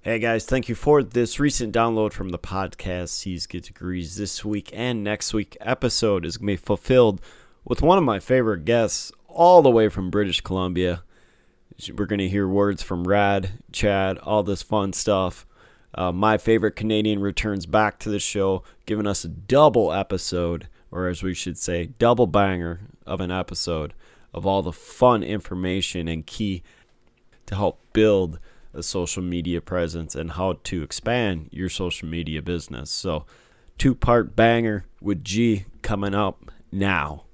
Hey guys, thank you for this recent download from the podcast C's Get Degrees. This week and next week episode is going to be fulfilled with one of my favorite guests all the way from British Columbia. We're going to hear words from Rad, Chad, all this fun stuff. My favorite Canadian returns back to the show, giving us a double episode, or as we should say, double banger of an episode of all the fun information and key to help build a social media presence and how to expand your social media business. So, two-part banger with G coming up now.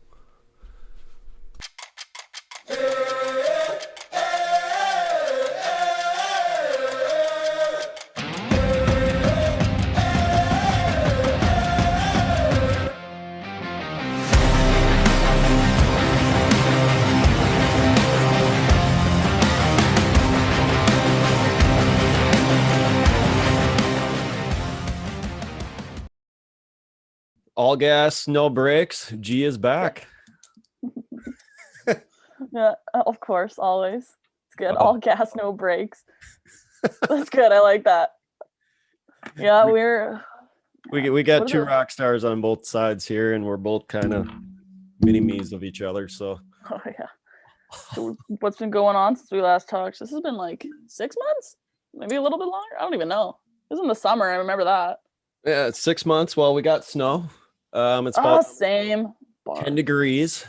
All gas, no brakes. G is back. Yeah, of course, always. It's good. All gas, no brakes. That's good. I like that. Yeah, we got two rock stars on both sides here, and we're both kind of mini-me's of each other. So, oh yeah. So what's been going on since we last talked? This has been like 6 months, maybe a little bit longer. I don't even know. It was in the summer. I remember that. Yeah, it's 6 months. Well, we got snow. It's about same 10 degrees.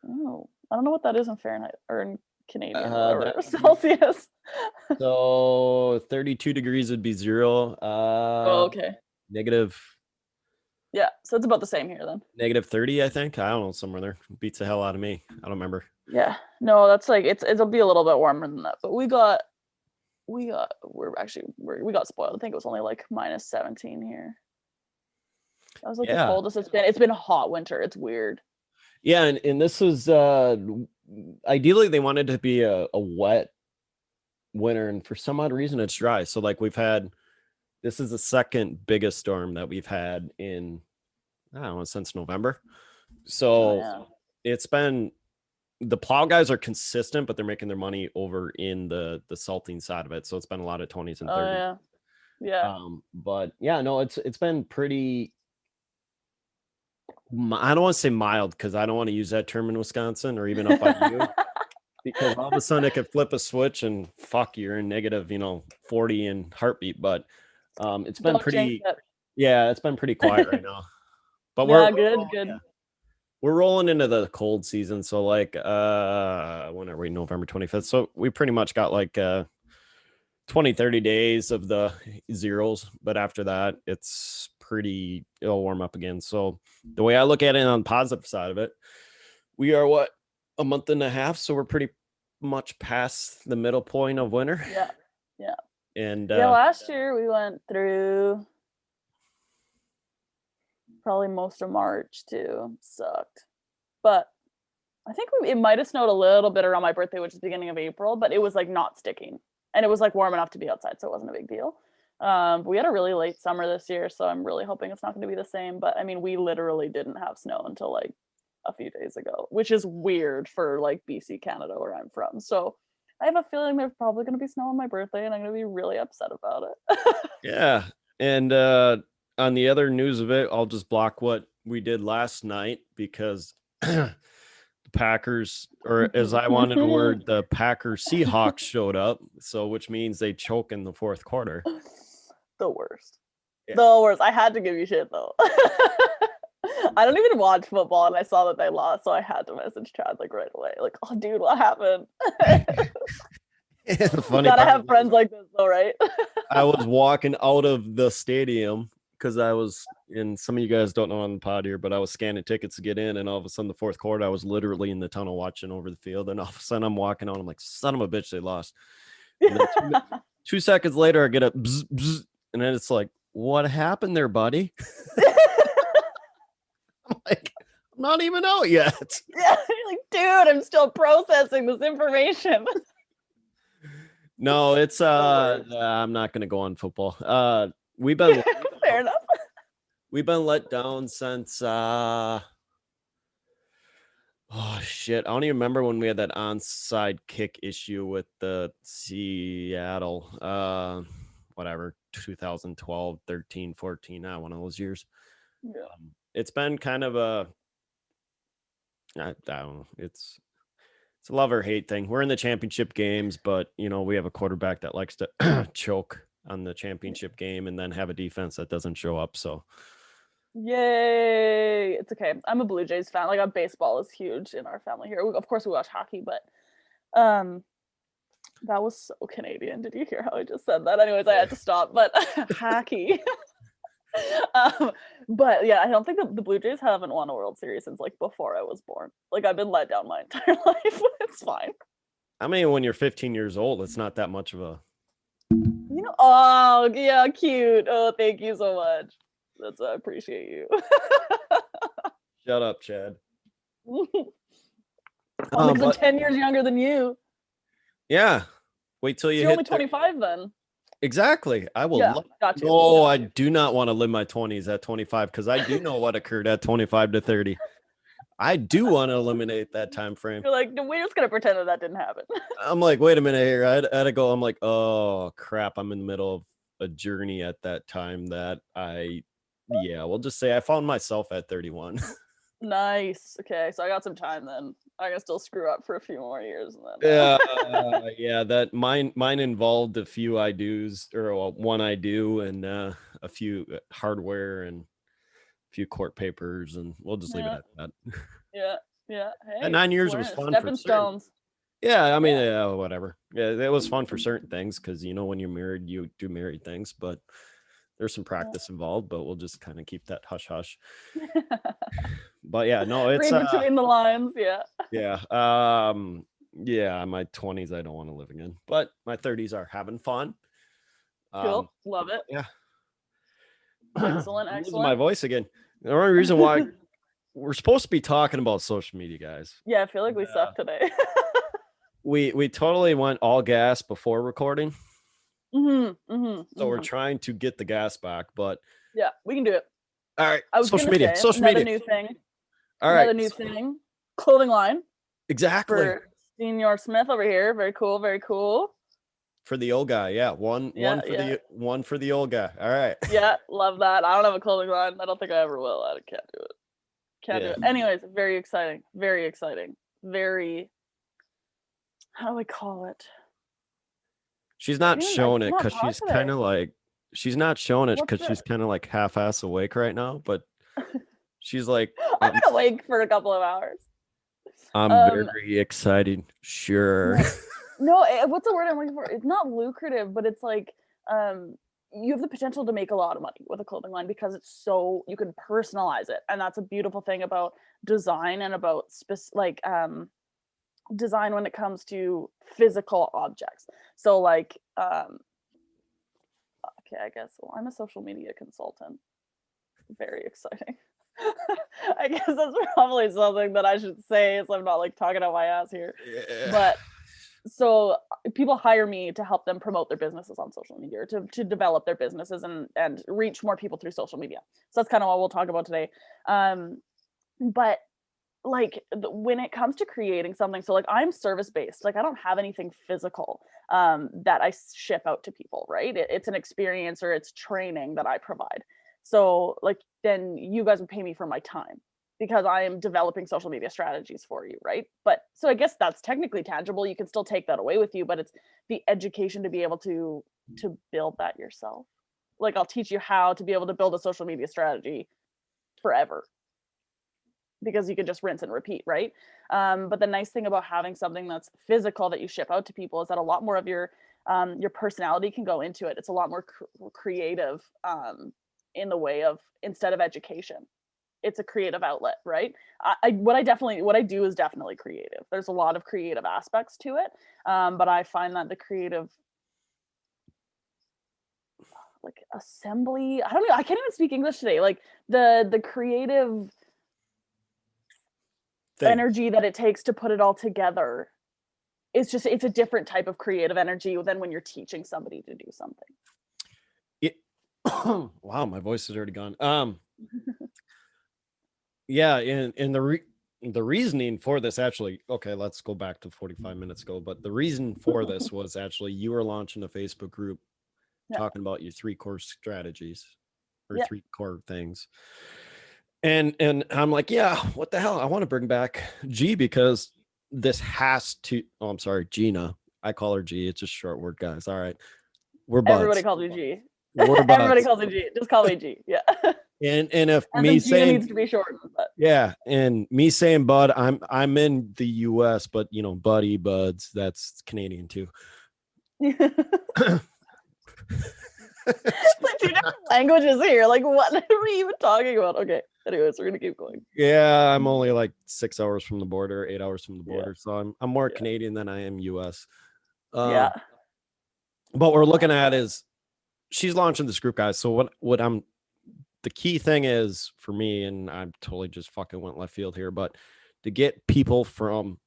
Oh, I don't know what that is in Fahrenheit or in Canadian or Celsius. So 32 degrees would be 0. Okay. Negative. Yeah, so it's about the same here then. Negative 30, I think. I don't know, somewhere there. Beats the hell out of me. I don't remember. Yeah, no, that's like it'll be a little bit warmer than that. But we got spoiled. I think it was only like minus 17 here. That was like the coldest it's been. It's been a hot winter. It's weird. Yeah, and this was ideally they wanted to be a wet winter, and for some odd reason it's dry. So like this is the second biggest storm that we've had in I don't know since November. So it's been the plow guys are consistent, but they're making their money over in the salting side of it. So it's been a lot of 20s and 30s. Yeah. But yeah, no, it's been pretty. I don't want to say mild because I don't want to use that term in Wisconsin or even up by you, because all of a sudden it could flip a switch and fuck, you're in negative, 40 in heartbeat. But it's been it's been pretty quiet right now. But we're good. We're rolling into the cold season, so like when are we? November 25th. So we pretty much got like 20-30 days of the zeros, but after that it'll warm up again. So the way I look at it on the positive side of it, we are a month and a half, so we're pretty much past the middle point of winter. Yeah. And last year we went through probably most of March too. Sucked. But I think it might have snowed a little bit around my birthday, which is the beginning of April, but it was like not sticking. And it was like warm enough to be outside, so it wasn't a big deal. But we had a really late summer this year, so I'm really hoping it's not going to be the same. But I mean, we literally didn't have snow until like a few days ago, which is weird for like BC, Canada, where I'm from. So I have a feeling there's probably going to be snow on my birthday, and I'm going to be really upset about it. Yeah. And on the other news of it, I'll just block what we did last night because the Packers, or as I wanted the word, the Packers Seahawks showed up. So which means they choke in the fourth quarter. The worst. Yeah. The worst. I had to give you shit though. I don't even watch football, and I saw that they lost, so I had to message Chad like right away. Like, oh dude, what happened? Funny. Gotta have friends like this though, right? I was walking out of the stadium because I was, and some of you guys don't know on the pod here, but I was scanning tickets to get in, and all of a sudden the fourth quarter, I was literally in the tunnel watching over the field, and all of a sudden I'm walking out, I'm like, son of a bitch, they lost. And then 2 seconds later, I get a bzz, bzz, and then it's like, what happened there, buddy? I'm like, I'm not even out yet. Yeah, you're like, dude, I'm still processing this information. No, it's I'm not gonna go on football. We've been fair enough. We've been let down since Oh shit! I don't even remember when we had that onside kick issue with the Seattle. Whatever, 2012, 13, 14. One of those years. Yeah. It's been kind of I don't know. It's a love or hate thing. We're in the championship games, but we have a quarterback that likes to choke on the championship game and then have a defense that doesn't show up. So Yay! It's okay. I'm a Blue Jays fan. Like, baseball is huge in our family here. Of course, we watch hockey, but um, that was so Canadian. Did you hear how I just said that? Anyways, I had to stop. But hockey. um, but yeah, I don't think the Blue Jays haven't won a World Series since like before I was born. Like, I've been let down my entire life. It's fine. I mean, when you're 15 years old, it's not that much of a. Oh yeah, cute. Oh, thank you so much. I appreciate you. Shut up, Chad. Because I'm 10 years younger than you. Yeah. Wait till you You're hit. only 25 then. Exactly. I will. Yeah, got you. No, I do not want to live my 20s at 25 because I do know what occurred at 25 to 30. I do want to eliminate that time frame. You're like, we're just gonna pretend that didn't happen. I'm like, wait a minute here. I had to go. I'm like, oh crap. I'm in the middle of a journey at that time that we'll just say I found myself at 31. Nice. Okay, so I got some time then. I can still screw up for a few more years and then. Yeah. That mine involved a few I do's or one I do and a few hardware and a few court papers, and we'll just leave it at that. Yeah. Hey, that 9 years was fun. Stepping stones. Yeah, I mean, whatever. Yeah, it was fun for certain things because when you're married, you do married things, but there's some practice involved. But we'll just kind of keep that hush hush. But yeah, no, it's read between the lines. Yeah. Yeah. Yeah. My 20s, I don't want to live again, but my 30s are having fun. Cool. Love it. Yeah. Excellent. I'm losing my voice again. The only reason why we're supposed to be talking about social media, guys. Yeah, I feel like we suck today. we totally went all gas before recording. So we're trying to get the gas back, but yeah, we can do it. All right. I was social media. Another new thing. All right. Another new thing. Clothing line. Exactly. For Senior Smith over here. Very cool. Very cool. For the old guy, yeah. One for the old guy. All right. Yeah, love that. I don't have a clothing line. I don't think I ever will. I can't do it. Can't do it. Anyways, very exciting. Very exciting. Very. How do I call it? She's not showing it because she's kind of like. She's not showing it because she's kind of like half-ass awake right now, but she's like. I've been awake for a couple of hours. I'm very excited. Sure. No, what's the word I'm looking for? It's not lucrative, but it's like you have the potential to make a lot of money with a clothing line because it's so you can personalize it, and that's a beautiful thing about design and about design when it comes to physical objects. So like okay, I guess I'm a social media consultant. Very exciting. I guess that's probably something that I should say, so I'm not like talking out my ass here. Yeah. But so people hire me to help them promote their businesses on social media, or to develop their businesses and reach more people through social media. So that's kind of what we'll talk about today. But like when it comes to creating something, so like I'm service based, like I don't have anything physical that I ship out to people, right? It's an experience or it's training that I provide. So like then you guys would pay me for my time because I am developing social media strategies for you, right? But so I guess that's technically tangible. You can still take that away with you, but it's the education to be able to build that yourself. Like I'll teach you how to be able to build a social media strategy forever, because you could just rinse and repeat, right? But the nice thing about having something that's physical that you ship out to people is that a lot more of your personality can go into it. It's a lot more creative in the way of, instead of education, it's a creative outlet, right? What I do is definitely creative. There's a lot of creative aspects to it, but I find that the creative, like assembly, I don't know, I can't even speak English today. Like the creative energy that it takes to put it all together, it's a different type of creative energy than when you're teaching somebody to do something. Wow, my voice is already gone. Yeah, in the the reasoning for this actually, okay, let's go back to 45 minutes ago, but the reason for this was actually you were launching a Facebook group talking about your 3 core strategies or 3 core things. And I'm like, yeah, what the hell? I want to bring back G because this has to, oh, I'm sorry, Gina. I call her G. It's just short word, guys. All right. We're buds. Everybody calls me G. We're buds. Everybody calls me G. Just call me G. Yeah. And if and me Gina saying needs to be shortened, but yeah, and me saying bud, I'm in the US, but you know, buddy, buds, that's Canadian too. It's like 2 different languages here. Like, what are we even talking about? Okay. Anyways, we're gonna keep going. Yeah, I'm only like 6 hours from the border, 8 hours from the border, so I'm more Canadian than I am US. Yeah. But what we're looking at is she's launching this group, guys. So what I'm the key thing is for me, and I'm totally just fucking went left field here, but to get people from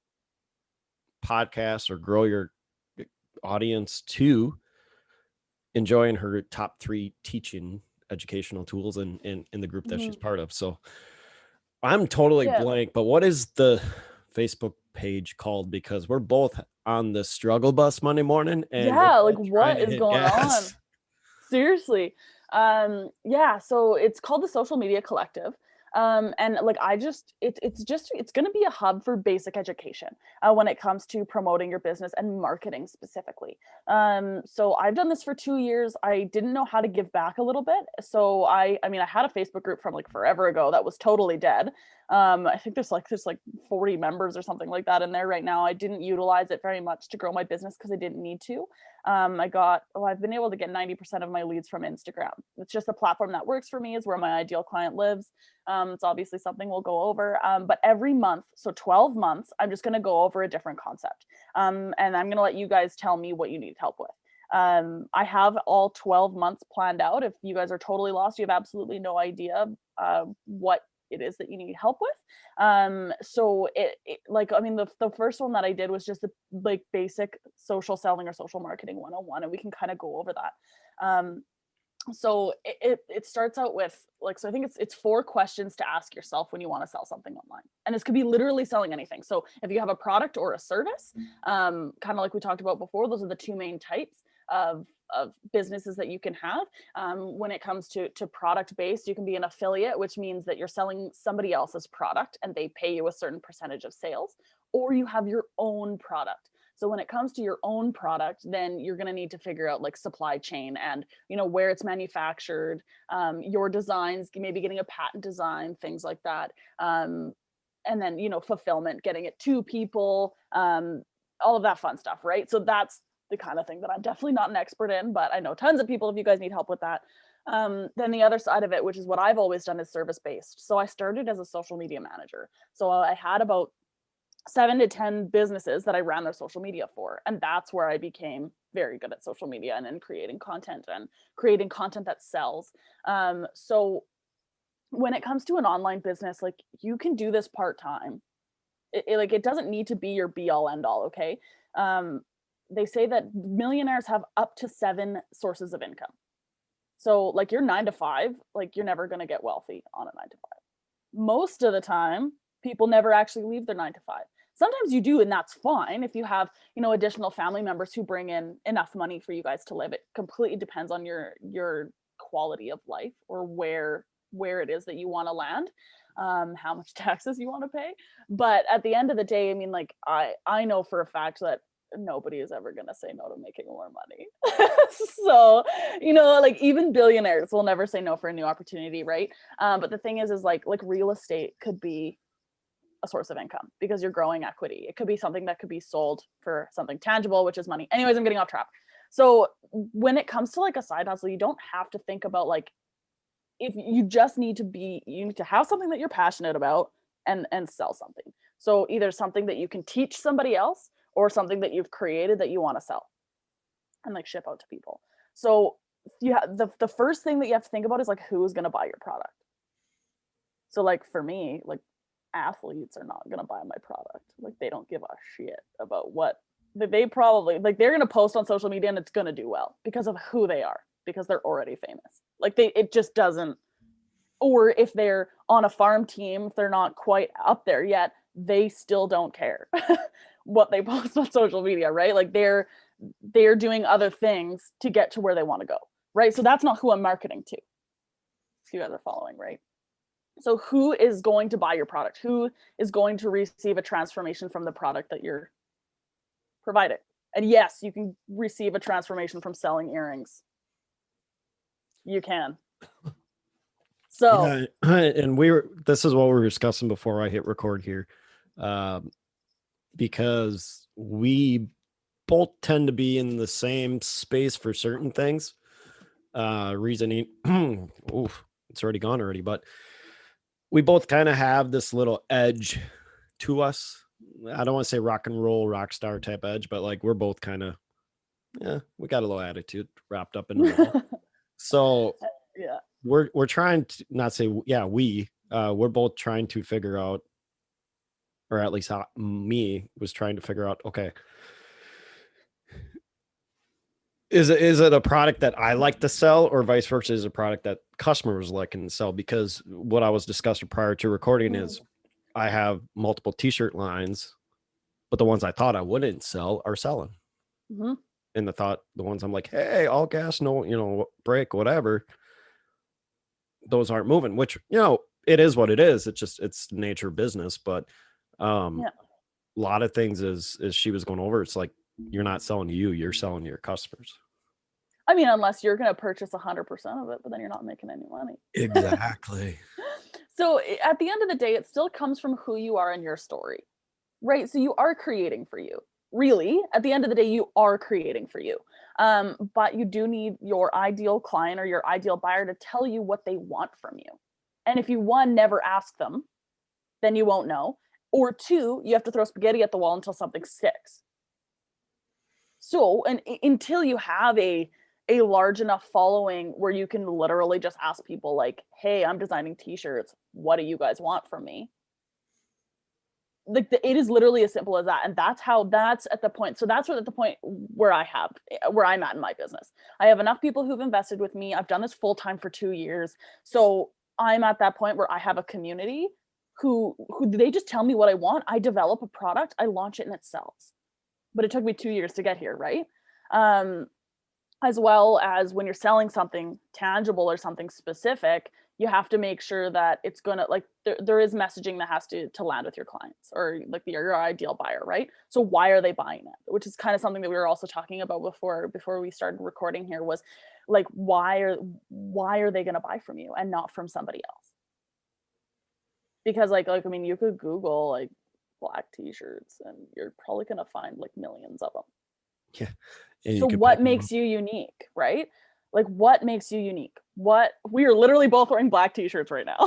podcasts or grow your audience to enjoying her top 3 teaching educational tools in the group that she's part of. So I'm totally blank, but what is the Facebook page called? Because we're both on the struggle bus Monday morning. And like what is going on? Seriously. So it's called the Social Media Collective. And like it's going to be a hub for basic education when it comes to promoting your business and marketing specifically. So I've done this for 2 years. I didn't know how to give back a little bit. So I mean, I had a Facebook group from like forever ago that was totally dead. I think there's like 40 members or something like that in there right now. I didn't utilize it very much to grow my business because I didn't need to. I've been able to get 90% of my leads from Instagram. It's just a platform that works for me, is where my ideal client lives. It's obviously something we'll go over. But every month, so 12 months, I'm just going to go over a different concept. And I'm going to let you guys tell me what you need help with. I have all 12 months planned out. If you guys are totally lost, you have absolutely no idea what it is that you need help with. So the first one that I did was just the like basic social selling or social marketing 101, and we can kind of go over that. So it starts out with so I think it's 4 questions to ask yourself when you want to sell something online. And this could be literally selling anything. So if you have a product or a service, kind of like we talked about before, those are the 2 main types of businesses that you can have. When it comes to product based, you can be an affiliate, which means that you're selling somebody else's product and they pay you a certain percentage of sales, or you have your own product. So when it comes to your own product, then you're going to need to figure out like supply chain and, where it's manufactured, your designs, maybe getting a patent design, things like that. And then, fulfillment, getting it to people, all of that fun stuff, right? So that's the kind of thing that I'm definitely not an expert in, but I know tons of people if you guys need help with that. Then the other side of it, which is what I've always done, is service-based. So I started as a social media manager. So I had about 7 to 10 businesses that I ran their social media for. And that's where I became very good at social media and in creating content that sells. So when it comes to an online business, like you can do this part-time. It doesn't need to be your be all end all. Okay. They say that millionaires have up to 7 sources of income. So like your 9 to 5, like you're never going to get wealthy on a 9 to 5. Most of the time, people never actually leave their 9 to 5. Sometimes you do, and that's fine. If you have, additional family members who bring in enough money for you guys to live, it completely depends on your quality of life or where it is that you want to land, how much taxes you want to pay. But at the end of the day, I mean, like I know for a fact that nobody is ever going to say no to making more money. So, like even billionaires will never say no for a new opportunity, right? But the thing is like real estate could be a source of income because you're growing equity. It could be something that could be sold for something tangible, which is money. Anyways, I'm getting off track. So when it comes to like a side hustle, you don't have to think about like, if you just need to have something that you're passionate about and sell something. So either something that you can teach somebody else or something that you've created that you want to sell and like ship out to people. So you have the first thing that you have to think about is like, who's going to buy your product? So like for me, like athletes are not going to buy my product. Like they don't give a shit about what they probably like. They're going to post on social media and it's going to do well because of who they are, because they're already famous. Like it just doesn't. Or if they're on a farm team, if they're not quite up there yet, they still don't care what they post on social media, right? Like they're doing other things to get to where they want to go, right? So that's not who I'm marketing to. If you guys are following, right? So who is going to buy your product? Who is going to receive a transformation from the product that you're providing? And yes, you can receive a transformation from selling earrings. You can. So yeah, and this is what we were discussing before I hit record here. Because we both tend to be in the same space for certain things. Reasoning, oof, it's already gone already, but we both kind of have this little edge to us. I don't want to say rock and roll, rock star type edge, but like we're both kind of, yeah, we got a little attitude wrapped up in it all. So yeah, we're trying to not say, yeah, we're both trying to figure out, or at least me was trying to figure out, okay, is it a product that I like to sell, or vice versa, is a product that customers like and sell? Because what I was discussing prior to recording is I have multiple t-shirt lines, but the ones I thought I wouldn't sell are selling. mm-hmm. And the ones I'm like, hey, all gas, no, brake, whatever, those aren't moving, which, it is what it is. It's the nature of business. But a lot of things as she was going over, it's like, you're not selling to you, you're selling to your customers. I mean, unless you're going to purchase 100% of it, but then you're not making any money. Exactly. So at the end of the day, it still comes from who you are in your story, right? So you are creating for you. Really, at the end of the day, you are creating for you. But you do need your ideal client or your ideal buyer to tell you what they want from you. And if you, one, never ask them, then you won't know. Or two, you have to throw spaghetti at the wall until something sticks. So, and until you have a large enough following where you can literally just ask people like, hey, I'm designing t-shirts, what do you guys want from me? Like it is literally as simple as that. And that's at the point. So that's at the point where I'm at in my business. I have enough people who've invested with me. I've done this full time for 2 years. So I'm at that point where I have a community who they just tell me what I want. I develop a product, I launch it, and it sells. But it took me 2 years to get here, right? As well as when you're selling something tangible or something specific, you have to make sure that it's going to, like, there is messaging that has to land with your clients or like your ideal buyer, right? So why are they buying it? Which is kind of something that we were also talking about before we started recording here, was like, why are they going to buy from you and not from somebody else? Because like, I mean, you could Google like black t-shirts and you're probably going to find like millions of them. Yeah. So what makes you unique, right? Like what makes you unique? We are literally both wearing black t-shirts right now.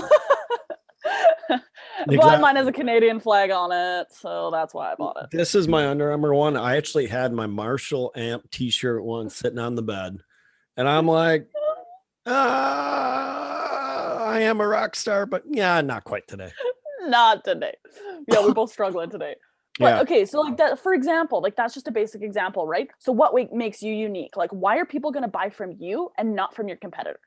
Exactly. But mine has a Canadian flag on it, so that's why I bought it. This is my Under Armour one. I actually had my Marshall Amp t-shirt one sitting on the bed. And I'm like, I am a rock star, but yeah, not quite today. Not today. Yeah, we're both struggling today. But okay, so like that, for example, like that's just a basic example, right? So what makes you unique? Like why are people going to buy from you and not from your competitor?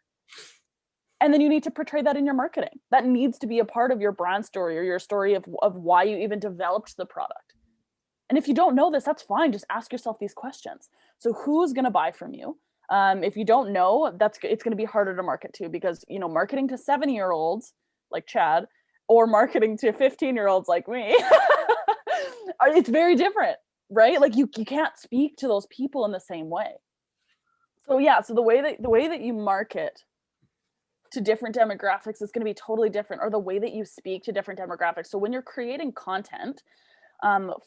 And then you need to portray that in your marketing. That needs to be a part of your brand story or your story of why you even developed the product. And if you don't know this, that's fine. Just ask yourself these questions. So who's going to buy from you? If you don't know, it's going to be harder to market to, because, marketing to 7-year-olds like Chad or marketing to 15-year-olds like me, it's very different, right? Like you can't speak to those people in the same way. So yeah, so the way that you market to different demographics is going to be totally different, or the way that you speak to different demographics. So when you're creating content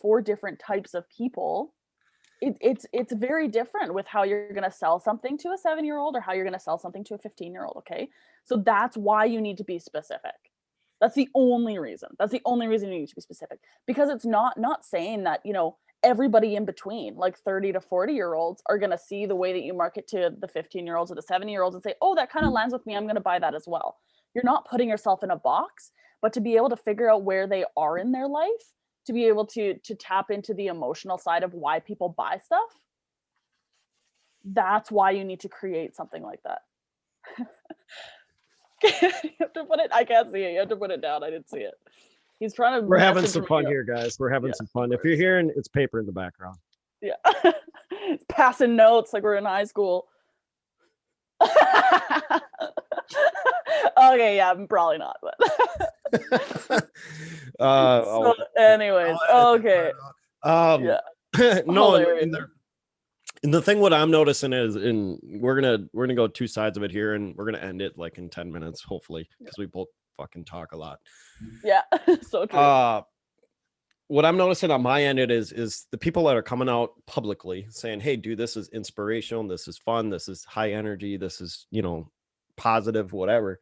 for different types of people, it's very different with how you're going to sell something to a 7-year-old or how you're going to sell something to a 15-year-old. Okay, so that's why you need to be specific. That's the only reason. You need to be specific, because it's not saying that everybody in between, like 30 to 40-year-olds, are going to see the way that you market to the 15-year-olds or the 7-year-olds and say, oh, that kind of lands with me, I'm going to buy that as well. You're not putting yourself in a box, but to be able to figure out where they are in their life, to be able to tap into the emotional side of why people buy stuff. That's why you need to create something like that. You have to put it, I can't see it. You have to put it down. I didn't see it. He's trying to We're having message some me. fun here, guys. We're having Yeah, some of fun. If you're course. hearing, it's paper in the background. Yeah. Passing notes like we're in high school. Okay, yeah, probably not, but so I'll anyways, edit okay. that out. Yeah, No, hilarious. and the thing what I'm noticing is, and we're gonna go two sides of it here, and we're gonna end it like in 10 minutes, hopefully, because we both fucking talk a lot. Yeah, so true. What I'm noticing on my end, it is the people that are coming out publicly saying, "Hey, dude, this is inspirational. This is fun. This is high energy. This is positive, whatever."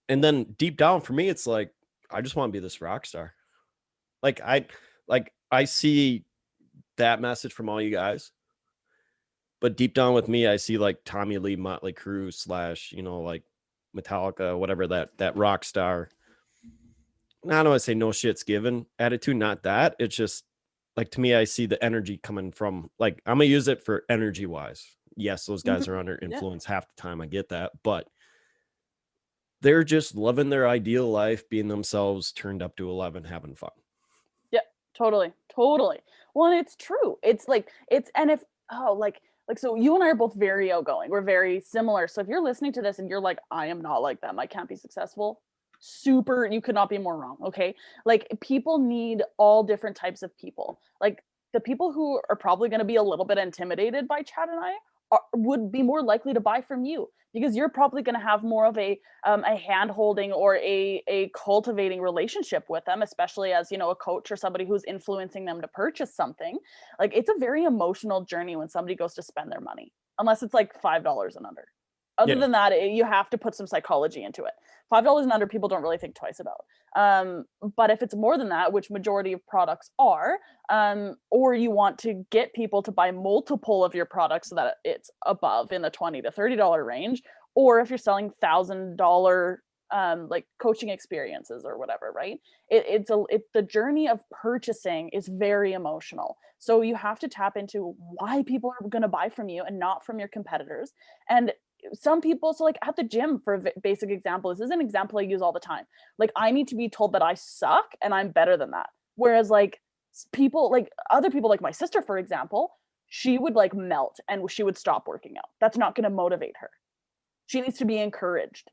And then deep down for me, it's like I just want to be this rock star. Like I see that message from all you guys, but deep down with me, I see like Tommy Lee, Motley Crue / like Metallica, whatever that rock star. I don't want to say no shit's given attitude, not that. It's just like to me, I see the energy coming from like I'm gonna use it for energy wise. Yes, those guys are under Yeah. influence half the time. I get that, but they're just living their ideal life, being themselves, turned up to 11, having fun. Yeah, totally, totally. Well, and it's true. It's like and if so you and I are both very outgoing. We're very similar. So if you're listening to this and you're like, I am not like them, I can't be successful. Super, you could not be more wrong. Okay. Like people need all different types of people. Like the people who are probably going to be a little bit intimidated by Chad and I would be more likely to buy from you because you're probably going to have more of a hand holding or a cultivating relationship with them, especially as a coach or somebody who's influencing them to purchase something. Like it's a very emotional journey when somebody goes to spend their money, unless it's like $5 and under. Other Yeah. than that, you have to put some psychology into it. $5 and under, people don't really think twice about. But if it's more than that, which majority of products are, or you want to get people to buy multiple of your products so that it's above in the $20 to $30 range, or if you're selling $1,000 like coaching experiences or whatever, right? It's the journey of purchasing is very emotional. So you have to tap into why people are going to buy from you and not from your competitors. And some people, so like at the gym, for a basic example, this is an example I use all the time. Like I need to be told that I suck and I'm better than that. Whereas like people, like other people, like my sister, for example, she would like melt and she would stop working out. That's not going to motivate her. She needs to be encouraged.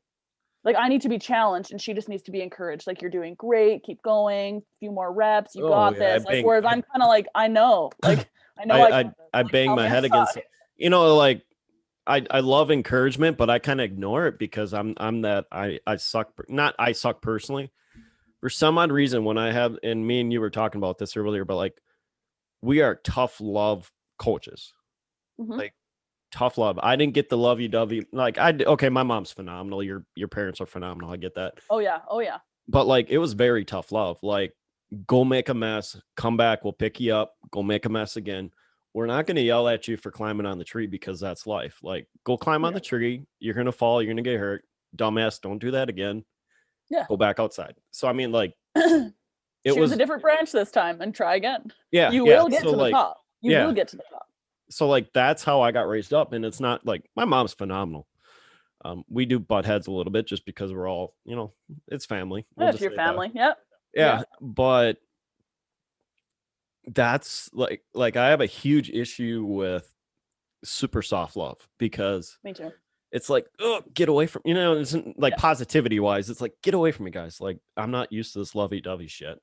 Like I need to be challenged and she just needs to be encouraged. Like you're doing great, keep going, a few more reps, you Oh got yeah, this. Like whereas I'm kind of like, I know, like I know I got this. I Like bang tell my me I head suck. against like I love encouragement, but I kind of ignore it because I'm that I suck. Not I suck personally. For some odd reason, when I have, and me and you were talking about this earlier, but like we are tough love coaches. Mm-hmm. Like tough love. I didn't get the lovey dovey. Like okay, my mom's phenomenal. Your parents are phenomenal. I get that. Oh yeah. Oh yeah. But like it was very tough love. Like go make a mess, come back, we'll pick you up, go make a mess again. We're not going to yell at you for climbing on the tree because that's life. Like go climb on the tree. You're going to fall. You're going to get hurt. Dumbass. Don't do that again. Yeah. Go back outside. So, I mean, like it choose was a different branch this time and try again. yeah. You Yeah. will get So to the like, top. You will yeah. get to the top. So like, that's how I got raised up. And it's not like my mom's phenomenal. We do butt heads a little bit just because we're all, it's family. We'll it's your family. Yep. Yeah. But that's like I have a huge issue with super soft love because me too. It's like, oh, get away from it's like positivity wise, it's like get away from me, guys. Like I'm not used to this lovey-dovey shit.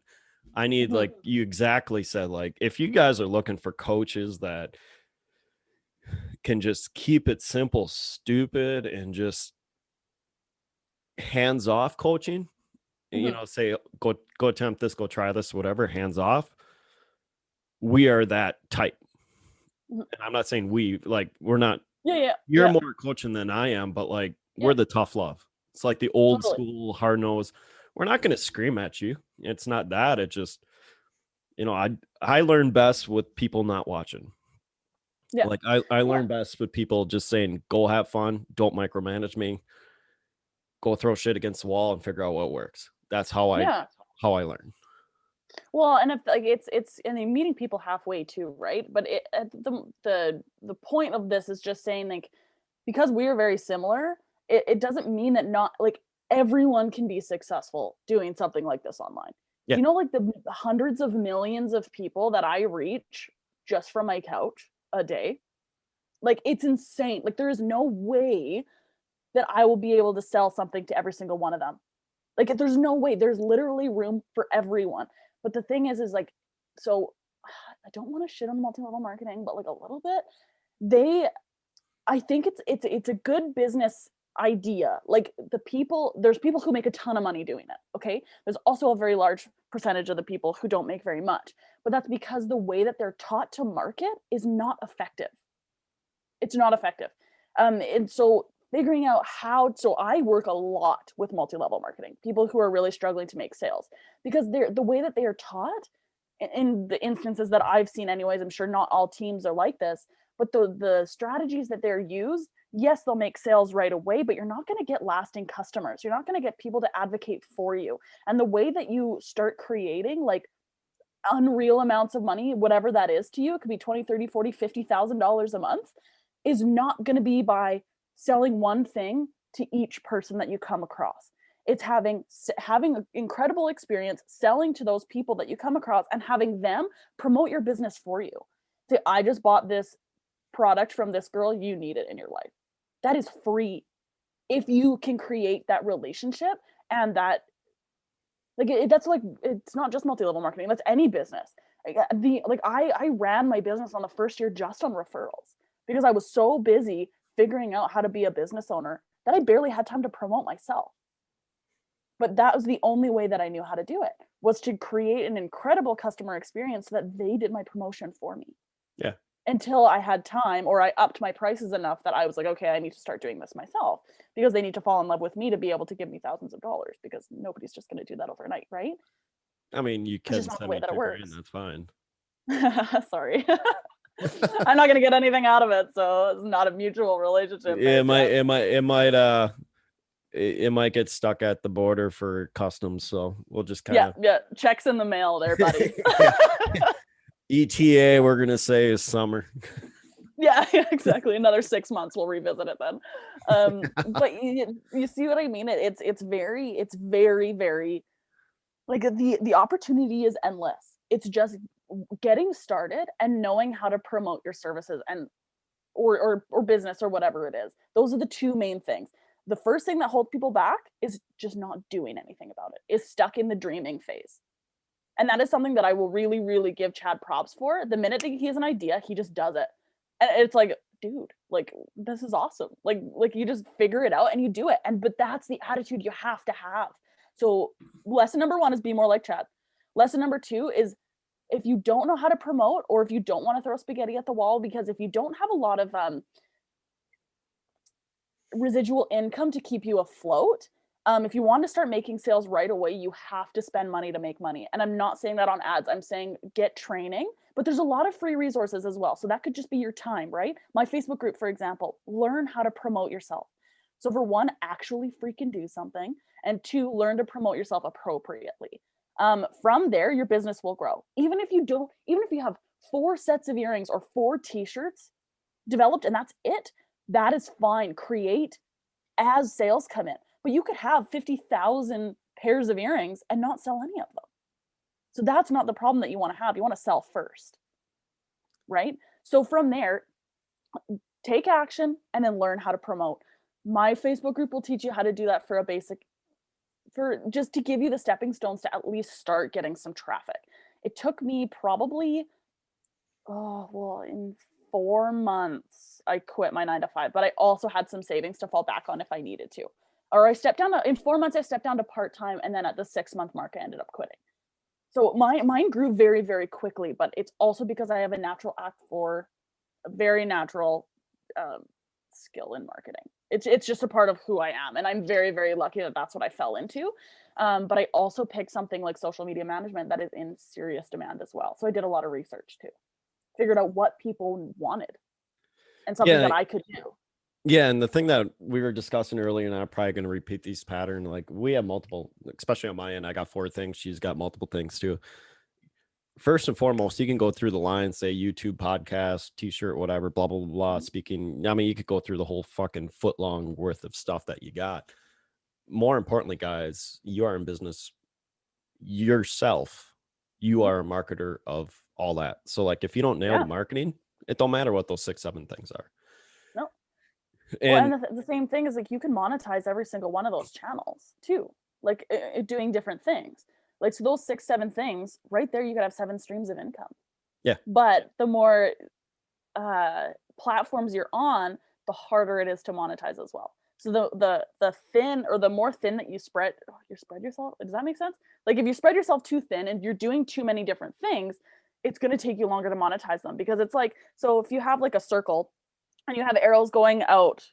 I need like you exactly said, like if you guys are looking for coaches that can just keep it simple, stupid, and just hands off coaching, say go attempt this, go try this, whatever, hands off. We are that type. And I'm not saying we're not. You're more coaching than I am, but like we're the tough love. It's like the old school hard nose. We're not going to scream at you. It's not that. It just, I learn best with people not watching. Yeah. Like I learn best with people just saying, go have fun. Don't micromanage me. Go throw shit against the wall and figure out what works. That's how I learn. Well, and if like it's and meeting people halfway too, right? But the point of this is just saying like because we are very similar, it doesn't mean that not like everyone can be successful doing something like this online. Yeah. Do you know like the hundreds of millions of people that I reach just from my couch a day? Like it's insane. Like there is no way that I will be able to sell something to every single one of them. Like there's no way. There's literally room for everyone. But the thing is like, so I don't want to shit on multi-level marketing, but like a little bit. I think it's a good business idea. Like there's people who make a ton of money doing it. Okay. There's also a very large percentage of the people who don't make very much, but that's because the way that they're taught to market is not effective. It's not effective. And so figuring out so I work a lot with multi-level marketing, people who are really struggling to make sales because the way that they are taught in the instances that I've seen anyways, I'm sure not all teams are like this, but the strategies that they're used, yes, they'll make sales right away, but you're not going to get lasting customers. You're not going to get people to advocate for you. And the way that you start creating like unreal amounts of money, whatever that is to you, it could be 20, 30, 40, $50,000 a month, is not going to be by selling one thing to each person that you come across. It's having an incredible experience selling to those people that you come across and having them promote your business for you. Say, I just bought this product from this girl, you need it in your life. That is free. If you can create that relationship and that, like, that's like, it's not just multi-level marketing, that's any business. I ran my business on the first year just on referrals because I was so busy figuring out how to be a business owner that I barely had time to promote myself. But that was the only way that I knew how to do it, was to create an incredible customer experience so that they did my promotion for me. Yeah. Until I had time or I upped my prices enough that I was like, okay, I need to start doing this myself because they need to fall in love with me to be able to give me thousands of dollars because nobody's just going to do that overnight, right? I mean, you It's can just not the send way me that it 2 grand. works. That's fine. Sorry. I'm not going to get anything out of it, so it's not a mutual relationship. It might get stuck at the border for customs, so we'll just kind of checks in the mail there, buddy. ETA, we're gonna say, is summer. Yeah, exactly. Another 6 months, we'll revisit it then. But you see what I mean? It's very, very like the opportunity is endless. It's just getting started and knowing how to promote your services and or business or whatever it is. Those are the two main things. The first thing that holds people back is just not doing anything about it, is stuck in the dreaming phase. And that is something that I will really, really give Chad props for. The minute that he has an idea, he just does it. And it's like, dude, like, this is awesome. Like you just figure it out and you do it. But that's the attitude you have to have. So lesson number 1 is be more like Chad. Lesson number 2 is if you don't know how to promote or if you don't want to throw spaghetti at the wall, because if you don't have a lot of residual income to keep you afloat, if you want to start making sales right away, you have to spend money to make money. And I'm not saying that on ads. I'm saying get training, but there's a lot of free resources as well. So that could just be your time, right? My Facebook group, for example, learn how to promote yourself. So for 1, actually freaking do something. And 2, learn to promote yourself appropriately. From there, your business will grow. Even if you have 4 sets of earrings or 4 t-shirts developed and that's it, that is fine. Create as sales come in. But you could have 50,000 pairs of earrings and not sell any of them. So that's not the problem that you want to have. You want to sell first, right? So from there, take action and then learn how to promote. My Facebook group will teach you how to do that for just to give you the stepping stones to at least start getting some traffic. It took me probably, in 4 months, I quit my 9 to 5, but I also had some savings to fall back on if I needed to. Or in 4 months, I stepped down to part-time. And then at the 6-month mark, I ended up quitting. So mine grew very, very quickly, but it's also because I have a natural act for a very natural skill in marketing. It's just a part of who I am. And I'm very, very lucky that that's what I fell into. But I also picked something like social media management that is in serious demand as well. So I did a lot of research too. Figured out what people wanted and something that I could do. Yeah, and the thing that we were discussing earlier, and I'm probably going to repeat these pattern, like we have multiple, especially on my end, I got 4 things. She's got multiple things too. First and foremost, you can go through the line, say YouTube, podcast, t-shirt, whatever, blah, blah, blah, speaking. I mean, you could go through the whole fucking foot long worth of stuff that you got. More importantly, guys, you are in business yourself, you are a marketer of all that. So like if you don't nail the marketing, it don't matter what those 6-7 things are. No. And well, and the same thing is like you can monetize every single one of those channels too, like doing different things. Like, so those 6-7 things right there, you could have 7 streams of income. yeah, But the more platforms you're on, the harder it is to monetize as well. So the thin, or the more thin that you spread yourself, does that make sense? Like if you spread yourself too thin and you're doing too many different things, it's going to take you longer to monetize them, because it's like, so if you have like a circle and you have arrows going out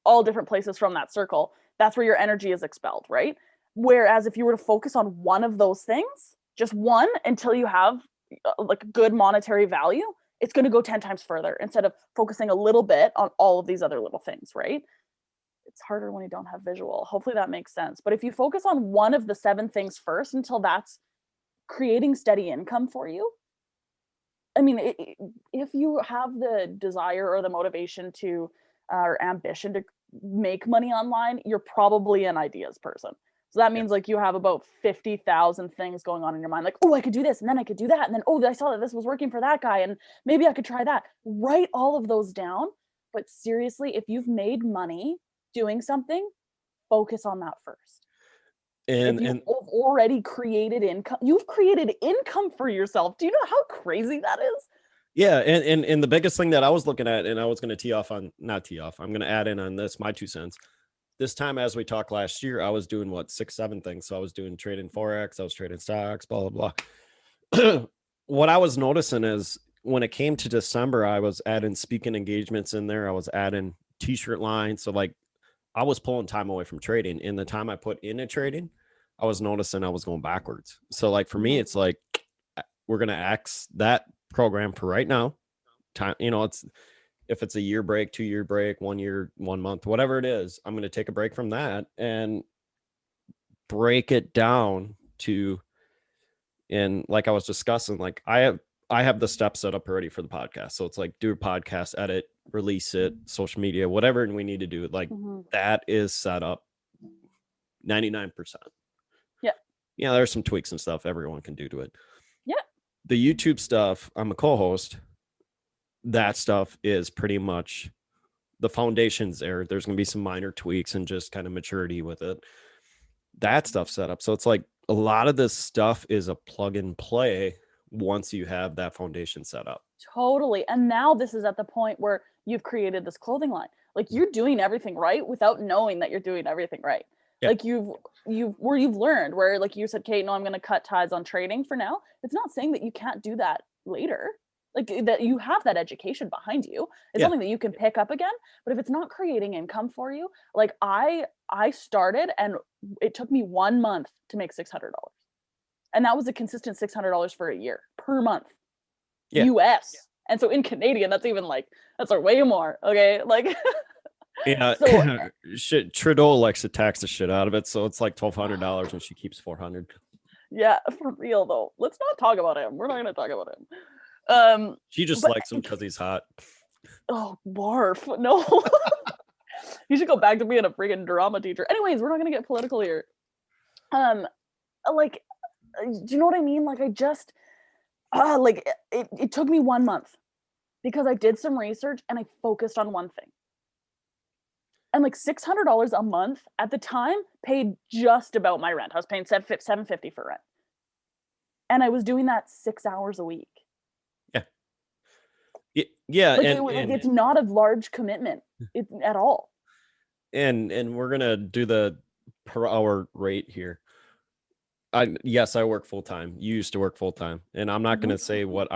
all different places from that circle, that's where your energy is expelled, right? Whereas if you were to focus on one of those things, just one, until you have like good monetary value, it's going to go 10 times further instead of focusing a little bit on all of these other little things, right? It's harder when you don't have visual. Hopefully that makes sense. But if you focus on one of the 7 things first until that's creating steady income for you, I mean, if you have the desire or the motivation to, or ambition to make money online, you're probably an ideas person. So that means like you have about 50,000 things going on in your mind. Like, oh, I could do this, and then I could do that. And then, oh, I saw that this was working for that guy, and maybe I could try that. Write all of those down. But seriously, if you've made money doing something, focus on that first. If you've already created income, you've created income for yourself. Do you know how crazy that is? Yeah. And the biggest thing that I was looking at, and I was going to I'm going to add in on this, my 2 cents. This time, as we talked last year, I was doing 6-7 things. So I was doing trading Forex, I was trading stocks, blah, blah, blah. What I was noticing is when it came to December, I was adding speaking engagements in there. I was adding t-shirt lines. So like I was pulling time away from trading. In the time I put into trading, I was noticing I was going backwards. So like for me, it's like, we're going to X that program for right now. Time, it's, if it's a year break, 2-year break, 1 year, 1 month, whatever it is, I'm going to take a break from that and break it down to, and like I was discussing, like I have the steps set up already for the podcast. So it's like do a podcast, edit, release it, social media, whatever we need to do. Like that is set up 99%. Yeah. Yeah. There's some tweaks and stuff everyone can do to it. Yeah. The YouTube stuff, I'm a co-host. That stuff is pretty much the foundations there. There's going to be some minor tweaks and just kind of maturity with it. That stuff set up. So it's like a lot of this stuff is a plug and play once you have that foundation set up. Totally. And now this is at the point where you've created this clothing line. Like you're doing everything right without knowing that you're doing everything right. Yeah. Like you've learned where, like you said, Kate, no, I'm going to cut ties on trading for now. It's not saying that you can't do that later. Like that you have that education behind you. It's something that you can pick up again. But if it's not creating income for you, like I started and it took me 1 month to make $600. And that was a consistent $600 for a year per month. US. And so in Canadian, that's even like, that's like way more. Okay. Like, yeah. So, Trudeau likes to tax the shit out of it. So it's like $1,200 and she keeps $400. Yeah, for real though. Let's not talk about him. We're not going to talk about him. She just likes him because he's hot. Oh, barf. No. You should go back to being a freaking drama teacher. Anyways, we're not going to get political here. Like, do you know what I mean? Like, I just, like, it took me 1 month because I did some research and I focused on one thing. And like $600 a month at the time paid just about my rent. I was paying $750 for rent. And I was doing that 6 hours a week. Yeah. Like it's not a large commitment at all. And we're going to do the per hour rate here. Yes, I work full time. You used to work full time, and I'm not going to say what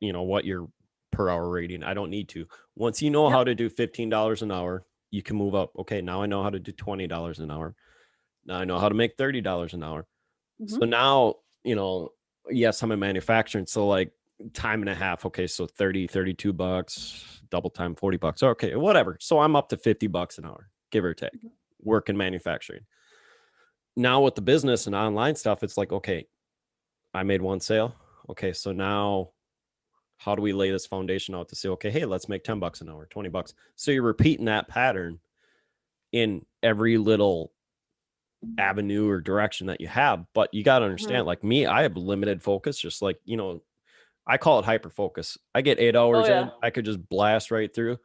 what your per hour rating. I don't need to. Once you know how to do $15 an hour, you can move up. Okay, now I know how to do $20 an hour. Now I know how to make $30 an hour. So now, yes, I'm in manufacturing. So like time and a half. Okay, so $32, double time $40. Okay, whatever. So I'm up to $50 an hour, give or take. Work in manufacturing. Now with the business and online stuff, it's like, okay, I made one sale. Okay, so now how do we lay this foundation out to say, okay, hey, let's make $10 an hour, $20. So you're repeating that pattern in every little avenue or direction that you have. But you got to understand, like me, I have limited focus, just like, I call it hyper focus. I get 8 hours in, I could just blast right through.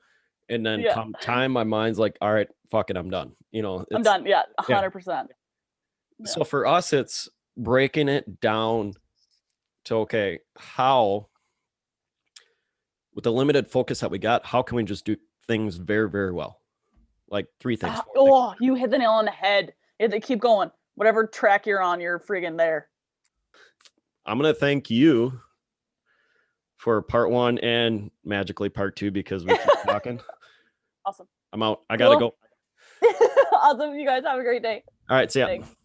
And then come time, my mind's like, all right, fuck it, I'm done. I'm done. Yeah, 100%. Yeah. So for us, it's breaking it down to, okay, how, with the limited focus that we got, how can we just do things very, very well? Like 3 things. You hit the nail on the head. Keep going. Whatever track you're on, you're friggin' there. I'm going to thank you for part 1 and magically part 2 because we keep talking. Awesome. I'm out. I got to go. Awesome. You guys have a great day. All right. See ya. Thanks.